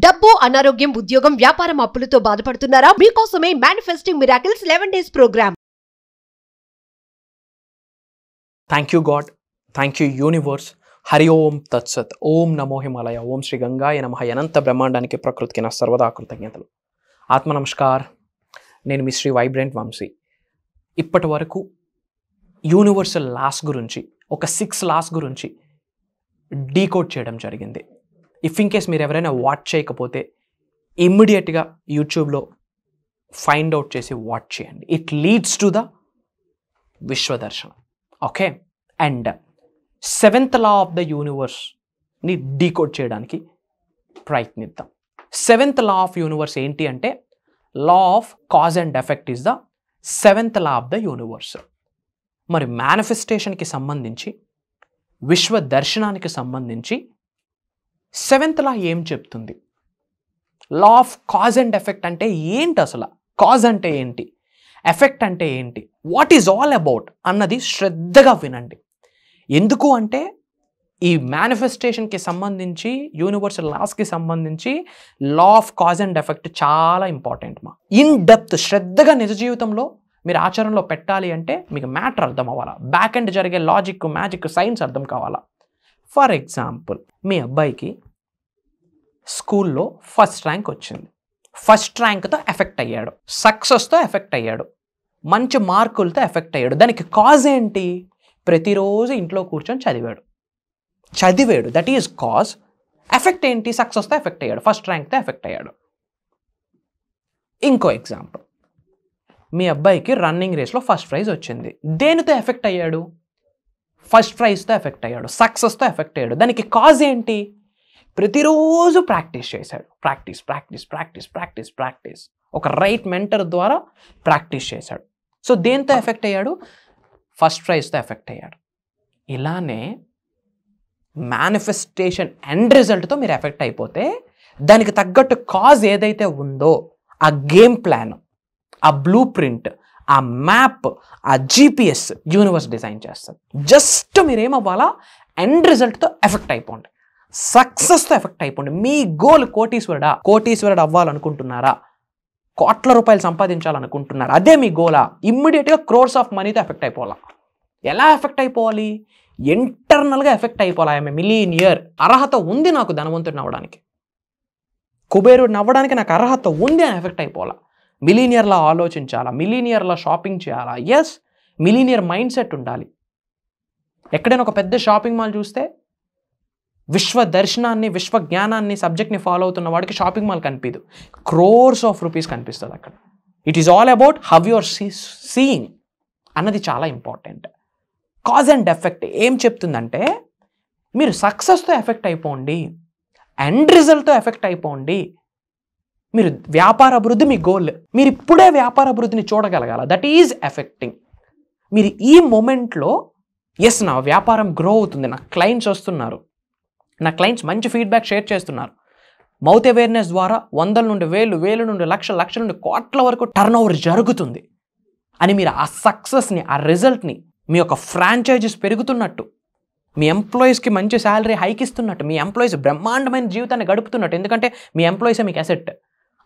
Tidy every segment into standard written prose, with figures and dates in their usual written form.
డబ్బు, అనారోగ్యం, ఉద్యోగం, వ్యాపారం, అప్పులతో బాధపడుతున్నారా? మీకోసమే manifesting miracles 11 days programme. Thank you God, thank you universe. Hari Om తత్సత్. ఓం నమో హిమాలయ. ఓం శ్రీ గంగాయ నమః. అనంత బ్రహ్మాండానికి, ప్రకృతికి నా సర్వదా కృతజ్ఞతలు. ఆత్మ నమస్కార్. నేను మీ శ్రీ వైబ్రెంట్ వంశీ. ఇప్పటి వరకు యూనివర్సల్ లాస్ గురించి ఒక 6 లాస్ గురించి డీకోడ్ చేయడం జరిగింది. ఇఫ్ ఇన్ కేస్ మీరు ఎవరైనా వాచ్ చేయకపోతే ఇమ్మీడియట్గా యూట్యూబ్లో ఫైండ్ అవుట్ చేసి వాచ్ చేయండి. ఇట్ లీడ్స్ టు ద విశ్వదర్శనం. Okay, and 7th law of the యూనివర్స్ని డీకోడ్ చేయడానికి ప్రయత్నిద్దాం. 7th లా ఆఫ్ యూనివర్స్ ఏంటి అంటే, law of cause and effect is the 7th law of the universe. మరి మేనిఫెస్టేషన్కి సంబంధించి, విశ్వ దర్శనానికి సంబంధించి 7th లా ఏం చెప్తుంది? లా ఆఫ్ కాజ్ అండ్ ఎఫెక్ట్ అంటే ఏంటి? అసలు కాజ్ అంటే ఏంటి, ఎఫెక్ట్ అంటే ఏంటి, వాట్ ఈజ్ ఆల్ అబౌట్ అన్నది శ్రద్ధగా వినండి. ఎందుకు అంటే ఈ మేనిఫెస్టేషన్కి సంబంధించి, యూనివర్సల్ లాస్కి సంబంధించి లా ఆఫ్ కాజ్ అండ్ ఎఫెక్ట్ చాలా ఇంపార్టెంట్. ఇన్ డెప్త్ శ్రద్ధగా నిజ జీవితంలో మీరు ఆచరణలో పెట్టాలి అంటే మీకు మ్యాటర్ అర్థం అవ్వాలా, బ్యాక్ ఎండ్ జరిగే లాజిక్, మ్యాజిక్, సైన్స్ అర్థం కావాలా. ఫర్ ఎగ్జాంపుల్, మీ అబ్బాయికి స్కూల్లో ఫస్ట్ ర్యాంక్ వచ్చింది. ఫస్ట్ ర్యాంక్తో ఎఫెక్ట్ అయ్యాడు, సక్సెస్తో ఎఫెక్ట్ అయ్యాడు, మంచి మార్కులతో ఎఫెక్ట్ అయ్యాడు. దానికి కాజ్ ఏంటి? ప్రతిరోజు ఇంట్లో కూర్చొని చదివాడు. That is cause. ఎఫెక్ట్ ఏంటి? సక్సెస్తో ఎఫెక్ట్ అయ్యాడు, ఫస్ట్ ర్యాంక్తో ఎఫెక్ట్ అయ్యాడు. ఇంకో ఎగ్జాంపుల్, మీ అబ్బాయికి రన్నింగ్ రేస్లో ఫస్ట్ ప్రైజ్ వచ్చింది. దేనితో ఎఫెక్ట్ అయ్యాడు? ఫస్ట్ ప్రైజ్తో ఎఫెక్ట్ అయ్యాడు, సక్సెస్తో ఎఫెక్ట్ అయ్యాడు. దానికి కాజ్ ఏంటి? ప్రతిరోజు ప్రాక్టీస్ చేశాడు. ప్రాక్టీస్ ఒక రైట్ మెంటర్ ద్వారా ప్రాక్టీస్ చేశాడు. సో దేంతో ఎఫెక్ట్ అయ్యాడు? ఫస్ట్ ప్రైజ్తో ఎఫెక్ట్ అయ్యాడు. ఇలానే మేనిఫెస్టేషన్ ఎండ్ రిజల్ట్తో మీరు ఎఫెక్ట్ అయిపోతే దానికి తగ్గట్టు కాజ్ ఏదైతే ఉందో, ఆ గేమ్ ప్లాన్, ఆ బ్లూ ప్రింట్, ఆ మ్యాప్, ఆ జీపీఎస్ యూనివర్స్ డిజైన్ చేస్తుంది. జస్ట్ మీరేమవ్వాలా? ఎండ్ రిజల్ట్తో ఎఫెక్ట్ అయిపోండి, సక్సెస్తో ఎఫెక్ట్ అయిపోండి. మీ గోల్ కోటీశ్వరుడు అవ్వాలనుకుంటున్నారా? కోట్ల రూపాయలు సంపాదించాలనుకుంటున్నారా? అదే మీ గోలా? ఇమ్మీడియట్గా క్రోర్స్ ఆఫ్ మనీతో ఎఫెక్ట్ అయిపోవాలా. ఎలా ఎఫెక్ట్ అయిపోవాలి? ఇంటర్నల్గా ఎఫెక్ట్ అయిపోవాలి. ఐఎమ్ మిలీనియర్, అర్హత ఉంది నాకు ధనవంతుడిని అవ్వడానికి, కుబేరుడిని అవ్వడానికి నాకు అర్హత ఉంది అని ఎఫెక్ట్ అయిపోవాలా. మిలీనియర్లా ఆలోచించాలా, మిలీనియర్లా షాపింగ్ చేయాలా. ఎస్, మిలీనియర్ మైండ్ సెట్ ఉండాలి. ఎక్కడైనా ఒక పెద్ద షాపింగ్ మాల్ చూస్తే విశ్వ దర్శనాన్ని, విశ్వ జ్ఞానాన్ని, సబ్జెక్ట్ని ఫాలో అవుతున్న వాడికి షాపింగ్ మాల్ కనిపించదు, క్రోర్స్ ఆఫ్ రూపీస్ కనిపిస్తుంది అక్కడ. It is all about how you are seeing అన్నది చాలా ఇంపార్టెంట్. కాజ్ అండ్ ఎఫెక్ట్ ఏం చెప్తుందంటే, మీరు సక్సెస్తో ఎఫెక్ట్ అయిపోండి, ఎండ్ రిజల్ట్తో ఎఫెక్ట్ అయిపోండి. మీరు వ్యాపార అభివృద్ధి మీ గోల్, మీరు ఇప్పుడే వ్యాపార అభివృద్ధిని చూడగలగాల. That is effecting. మీరు ఈ మూమెంట్లో ఎస్, నా వ్యాపారం గ్రో అవుతుంది, నాకు క్లయింట్స్ వస్తున్నారు, నా క్లయింట్స్ మంచి ఫీడ్బ్యాక్ షేర్ చేస్తున్నారు, మౌత్ అవేర్నెస్ ద్వారా 100 నుండి 1000, 1000 నుండి 1,00,000, 1,00,000 నుండి కోట్ల వరకు టర్న్ ఓవర్ జరుగుతుంది అని మీరు ఆ సక్సెస్ని, ఆ రిజల్ట్ని, మీ యొక్క ఫ్రాంచైజీస్ పెరుగుతున్నట్టు, మీ ఎంప్లాయీస్కి మంచి శాలరీ హైక్ ఇస్తున్నట్టు, మీ ఎంప్లాయీస్ బ్రహ్మాండమైన జీవితాన్ని గడుపుతున్నట్టు, ఎందుకంటే మీ ఎంప్లాయీసే మీకు అసెట్,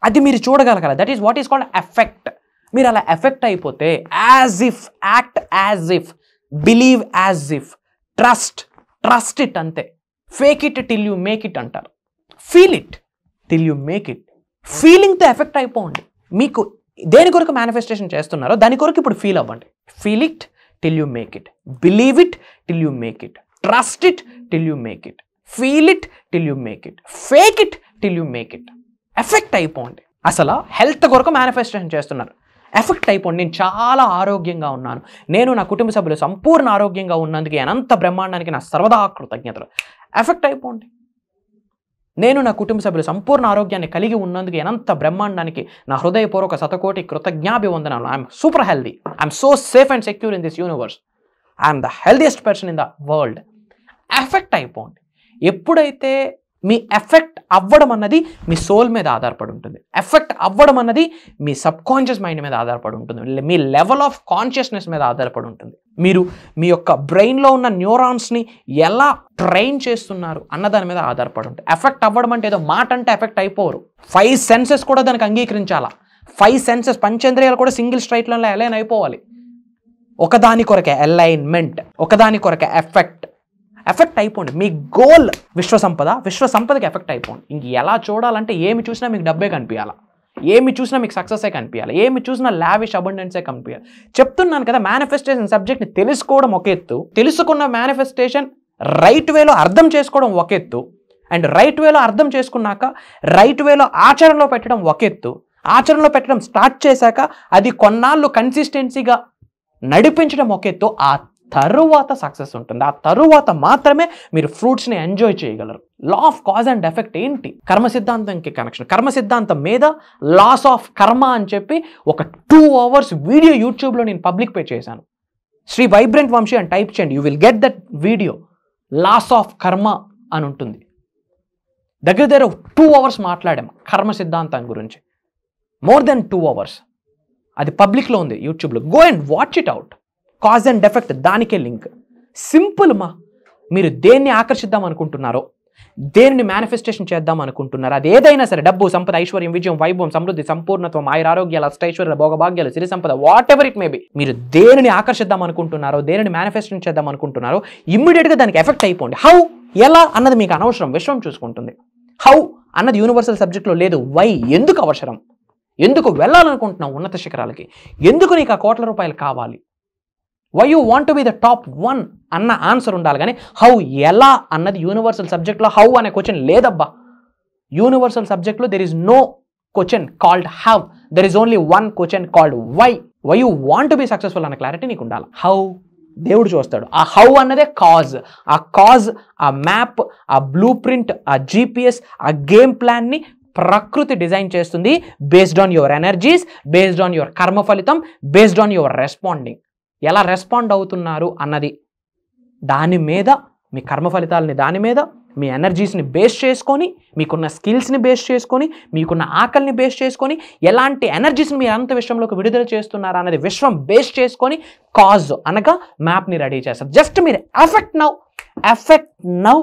అది మీరు చూడగలగాలి. That is what is called effect. మీరు అలా ఎఫెక్ట్ అయిపోతే as if, act as if, believe as if, trust it, అంతే. Fake it till you make it అంటారు. Feel it till you make it. ఫీలింగ్తో ఎఫెక్ట్ అయిపోండి. మీకు దేని కొరకు మేనిఫెస్టేషన్ చేస్తున్నారో దాని కొరకు ఇప్పుడు ఫీల్ అవ్వండి. Feel it till you make it, believe it till you make it, trust it till you make it, feel it till you make it, fake it till you make it. Effect అయిపోండి. అసలు health కొరకు manifestation చేస్తున్నారు, effect అయిపోండి. నేను చాలా ఆరోగ్యంగా ఉన్నాను, నేను నా కుటుంబ సభ్యులు సంపూర్ణ ఆరోగ్యంగా ఉన్నందుకు అనంత బ్రహ్మాండానికి నా సర్వదా కృతజ్ఞతలు. ఎఫెక్ట్ అయిపోండి. నేను నా కుటుంబ సభ్యులు సంపూర్ణ ఆరోగ్యాన్ని కలిగి ఉన్నందుకు అనంత బ్రహ్మాండానికి నా హృదయపూర్వక శతకోటి కృతజ్ఞాభివందనాలు. I'm super healthy, I'm so safe and secure in this universe, I'm the healthiest person in the world. Effect అయిపోండి. ఎప్పుడైతే మీ ఎఫెక్ట్ అవ్వడం అన్నది మీ సోల్ మీద ఆధారపడి ఉంటుంది. ఎఫెక్ట్ అవ్వడం అన్నది మీ సబ్ కాన్షియస్ మైండ్ మీద ఆధారపడి ఉంటుంది. మీ లెవెల్ ఆఫ్ కాన్షియస్నెస్ మీద ఆధారపడి ఉంటుంది. మీరు మీ యొక్క బ్రెయిన్లో ఉన్న న్యూరాన్స్ని ఎలా ట్రైన్ చేస్తున్నారు అన్న దాని మీద ఆధారపడి ఉంటుంది. ఎఫెక్ట్ అవ్వడం అంటే ఏదో మాట అంటే ఎఫెక్ట్ అయిపోరు. 5 సెన్సెస్ కూడా దానికి అంగీకరించాలా. 5 సెన్సెస్ పంచేంద్రియాలు కూడా సింగిల్ స్ట్రైట్ లైన్లో అలైన్ అయిపోవాలి. ఒకదాని కొరకే అలైన్మెంట్, ఒకదాని కొరకే ఎఫెక్ట్ అయిపోండి. మీ గోల్ విశ్వ సంపదకి ఎఫెక్ట్ అయిపోండి. ఇంక ఎలా చూడాలంటే ఏమి చూసినా మీకు డబ్బే కనిపించాలా, ఏమి చూసినా మీకు సక్సెసే కనిపించాలి, ఏమి చూసినా లావిష్ అబండెన్సే కనిపించాలి. చెప్తున్నాను కదా, మేనిఫెస్టేషన్ సబ్జెక్ట్ని తెలుసుకోవడం ఒక ఎత్తు, తెలుసుకున్న మేనిఫెస్టేషన్ రైట్ వేలో అర్థం చేసుకోవడం ఒక ఎత్తు, అండ్ రైట్ వేలో అర్థం చేసుకున్నాక రైట్ వేలో ఆచరణలో పెట్టడం ఒక ఎత్తు. ఆచరణలో పెట్టడం స్టార్ట్ చేశాక అది కొన్నాళ్ళు కన్సిస్టెన్సీగా నడిపించడం ఒక ఎత్తు. ఆ తరువాత సక్సెస్ ఉంటుంది. ఆ తరువాత మాత్రమే మీరు ఫ్రూట్స్ని ఎంజాయ్ చేయగలరు. లా ఆఫ్ కాజ్ అండ్ ఎఫెక్ట్ ఏంటి? కర్మ సిద్ధాంతంకి కనెక్షన్. కర్మ సిద్ధాంతం మీద లాస్ ఆఫ్ కర్మ అని చెప్పి ఒక 2 hours వీడియో యూట్యూబ్లో నేను పబ్లిక్ పే చేశాను. శ్రీ వైబ్రెంట్ వంశీ అని టైప్ చేయండి, you will get that video. Laws of karma అని ఉంటుంది. దగ్గర 2 hours మాట్లాడాం కర్మ సిద్ధాంతం గురించి, మోర్ దెన్ 2 hours. అది పబ్లిక్లో ఉంది యూట్యూబ్లో. Go and watch it out. Cause and effect, దానికే లింక్. సింపుల్ మా. మీరు దేన్ని ఆకర్షిద్దాం అనుకుంటున్నారో, దేనిని మేనిఫెస్టేషన్ చేద్దాం అనుకుంటున్నారో, అది ఏదైనా సరే, డబ్బు, సంపద, ఐశ్వర్యం, విజయం, వైభవం, సమృద్ధి, సంపూర్ణత్వం, ఆయురారోగ్యాలు, అష్టైశ్వర్యాలు, భోగభాగ్యాలు, సిరి సంపద, what ever it may be, మీరు దేనిని ఆకర్షిద్దాం అనుకుంటున్నారో, దేనిని మేనిఫెస్టేషన్ చేద్దాం అనుకుంటున్నారో, ఇమ్మీడియట్గా దానికి ఎఫెక్ట్ అయిపోండి. హౌ, ఎలా అన్నది మీకు అనవసరం, విశ్వం చూసుకుంటుంది. హౌ అన్నది యూనివర్సల్ సబ్జెక్ట్లో లేదు. వై, ఎందుకు అవసరం, ఎందుకు వెళ్ళాలనుకుంటున్నావు ఉన్నత శిఖరాలకి, ఎందుకు నీకు ఆ కోట్ల రూపాయలు కావాలి, why you want to be the top 1 అన్న ఆన్సర్ ఉండాలి. కానీ హౌ, ఎలా అన్నది యూనివర్సల్ సబ్జెక్ట్లో హౌ అనే క్వశ్చన్ లేదబ్బా. యూనివర్సల్ సబ్జెక్ట్లో there is no question called how, there is only 1 question called why. Why you want to be successful అన్న క్లారిటీ నీకు ఉండాలి. హౌ దేవుడు చూస్తాడు. ఆ హౌ అన్నదే కాజ్. ఆ కాజ్, ఆ మ్యాప్, ఆ బ్లూ ప్రింట్, ఆ GPS, ఆ గేమ్ ప్లాన్ని ప్రకృతి డిజైన్ చేస్తుంది. Based on your energies, based on your కర్మ ఫలితం, బేస్డ్ ఆన్ యువర్ రెస్పాండింగ్. ఎలా రెస్పాండ్ అవుతున్నారు అన్నది దాని మీద, మీ కర్మ ఫలితాలని దాని మీద, మీ ఎనర్జీస్ని బేస్ చేసుకొని, మీకున్న స్కిల్స్ని బేస్ చేసుకొని, మీకున్న ఆకలిని బేస్ చేసుకొని, ఎలాంటి ఎనర్జీస్ని మీరు అంత విశ్వంలోకి విడుదల చేస్తున్నారా అన్నది విశ్వం బేస్ చేసుకొని కాజ్ అనగా మ్యాప్ని రెడీ చేస్తారు. జస్ట్ మీరు ఎఫెక్ట్ నౌ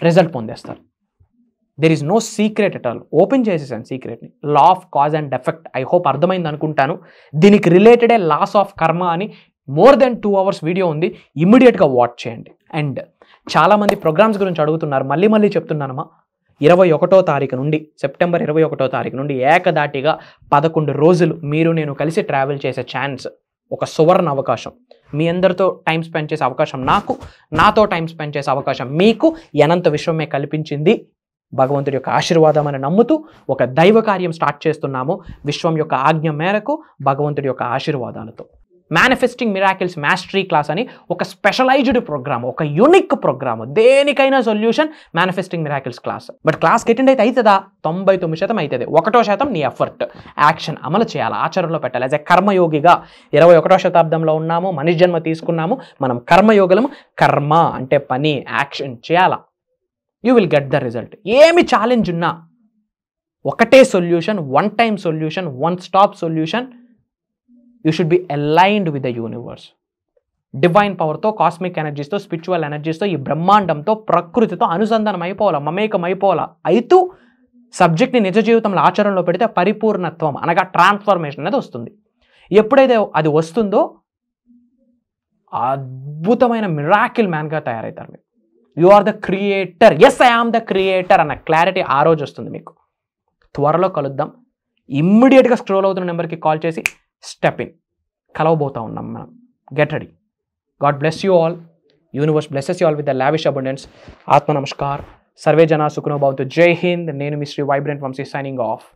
రిజల్ట్ పొందేస్తారు. There is no secret at all. Open చేసేసాను సీక్రెట్ని. Law of cause and effect. I hope అర్థమైంది అనుకుంటాను. దీనికి రిలేటెడే లాస్ ఆఫ్ కర్మ అని మోర్ దెన్ 2 hours వీడియో ఉంది, ఇమ్మీడియట్గా వాచ్ చేయండి. అండ్ చాలామంది ప్రోగ్రామ్స్ గురించి అడుగుతున్నారు, మళ్ళీ చెప్తున్నానమ్మా. 21వ తారీఖు నుండి, సెప్టెంబర్ 21వ తారీఖు నుండి ఏకదాటిగా 11 రోజులు మీరు నేను కలిసి ట్రావెల్ చేసే ఛాన్స్, ఒక సువర్ణ అవకాశం. మీ అందరితో టైం స్పెండ్ చేసే అవకాశం నాకు, నాతో టైం స్పెండ్ చేసే అవకాశం మీకు అనంత విశ్వమే కల్పించింది. భగవంతుడి యొక్క ఆశీర్వాదం అని నమ్ముతూ ఒక దైవ కార్యం స్టార్ట్ చేస్తున్నాము. విశ్వం యొక్క ఆజ్ఞ మేరకు, భగవంతుడి యొక్క ఆశీర్వాదాలతో. మేనిఫెస్టింగ్ మిరాకిల్స్ మాస్టరీ క్లాస్ అని ఒక స్పెషలైజ్డ్ ప్రోగ్రామ్, ఒక యూనిక్ ప్రోగ్రామ్. దేనికైనా solution manifesting miracles class. But క్లాస్కి అటెండ్ అయితే అవుతుందా? 99% అవుతుంది. 1% నీ ఎఫర్ట్, యాక్షన్ అమలు చేయాలి, ఆచరణలో పెట్టాలి. యాజ్ ఎ కర్మయోగిగా 21వ శతాబ్దంలో ఉన్నాము, మనిషి జన్మ తీసుకున్నాము, మనం కర్మయోగులము. కర్మ అంటే పని, యాక్షన్ చేయాలా. You will get the result. ఏమి ఛాలెంజ్ ఉన్నా ఒకటే solution, 1 time solution, 1 stop solution. You should be aligned with the universe. Divine పవర్తో, కాస్మిక్ ఎనర్జీస్తో, స్పిరిచువల్ ఎనర్జీస్తో, ఈ బ్రహ్మాండంతో, ప్రకృతితో అనుసంధానం అయిపోవాలా, మమేకం అయిపోవాలా. అయితూ సబ్జెక్ట్ని నిజ జీవితంలో ఆచరణలో పెడితే పరిపూర్ణత్వం అనగా ట్రాన్స్ఫర్మేషన్ అనేది వస్తుంది. ఎప్పుడైతే అది వస్తుందో అద్భుతమైన మిరాకిల్ మ్యాన్గా తయారవుతారు మీరు. You are the creator. Yes, I am the creator అన్న క్లారిటీ ఆ రోజు వస్తుంది మీకు. త్వరలో కలుద్దాం. ఇమ్మీడియట్గా స్క్రోల్ అవుతున్న నెంబర్కి కాల్ చేసి స్టెప్ ఇన్. కలవబోతా ఉన్నాం మనం. Get ready. God bless you all. Universe blesses you all with the lavish abundance. ఆత్మ నమస్కార్. సర్వే జనా సుఖనో భవంతు. జై హింద్. నేను మీ Shri vibrant Vamshi signing of.